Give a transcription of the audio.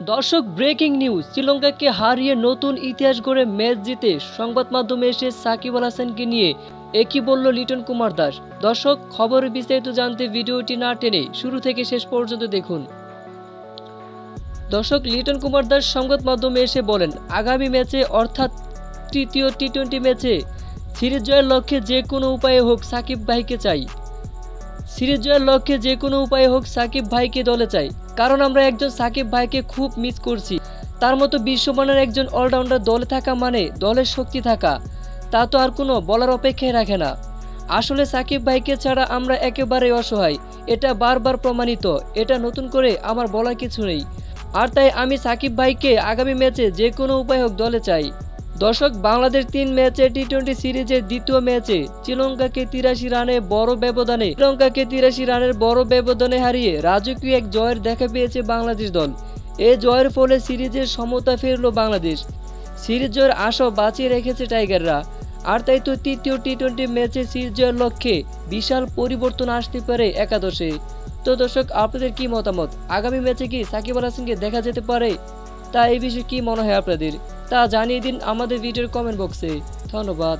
দর্শক, breaking news. শ্রীলঙ্কাকে হারিয়ে নতুন ইতিহাস গড়ে ম্যাচ জিতে সংবাদ মাধ্যমে এসে সাকিব আল হাসানকে নিয়ে একই বলল লিটন কুমার দাস। দর্শক, খবরের বিস্তারিত জানতে ভিডিওটি না টেনে শুরু থেকে শেষ পর্যন্ত দেখুন। দর্শক, লিটন কুমার দাস সংবাদ মাধ্যমে এসে বলেন, আগামী ম্যাচে অর্থাৎ তৃতীয় টি-20 ম্যাচে সিরিজ জয়ের লক্ষ্যে যে কোনো উপায়ে হোক সাকিব ভাইকে চাই। সিরিজ জয়ের লক্ষ্যে যে কোনো উপায়ে হোক সাকিব ভাইকে দলে চাই, কারণ আমরা একজন সাকিব ভাইকে খুব মিস করছি। তার মতো বিশ্বমানের একজন অলরাউন্ডার দলে থাকা মানে দলের শক্তি থাকা, তা তো আর কোনো বলার অপেক্ষায় রাখে না। আসলে সাকিব ভাইকে ছাড়া আমরা একেবারেই অসহায়, এটা বারবার প্রমাণিত। এটা নতুন করে আমার বলার কিছু নেই। আর তাই আমি সাকিব ভাইকে আগামী ম্যাচে যে কোনো উপায় হোক দলে চাই। দর্শক, বাংলাদেশ 3 ম্যাচে টি-20 সিরিজের দ্বিতীয় ম্যাচে শ্রীলঙ্কাকে 83 রানের বড় ব্যবধানে হারিয়ে রাজকীয় এক জয়ের দেখা পেয়েছে বাংলাদেশ দল। এই জয়ের ফলে সিরিজের সমতা ফিরল বাংলাদেশ। সিরিজ জয়ের আশাও বাঁচিয়ে রেখেছে টাইগাররা। আর তাই তো তৃতীয় টি-20 ম্যাচে সিরিজ জয়ের লক্ষ্যে বিশাল পরিবর্তন আসতে পারে একাদশে। তো দর্শক, আপনাদের কি মতামত? আগামী ম্যাচে কি সাকিব আল হাসানকে দেখা যেতে পারে? তা এই বিষয়ে কি মনে হয় আপনাদের, তা জানিয়ে দিন আমাদের ভিডিওর কমেন্ট বক্সে। ধন্যবাদ।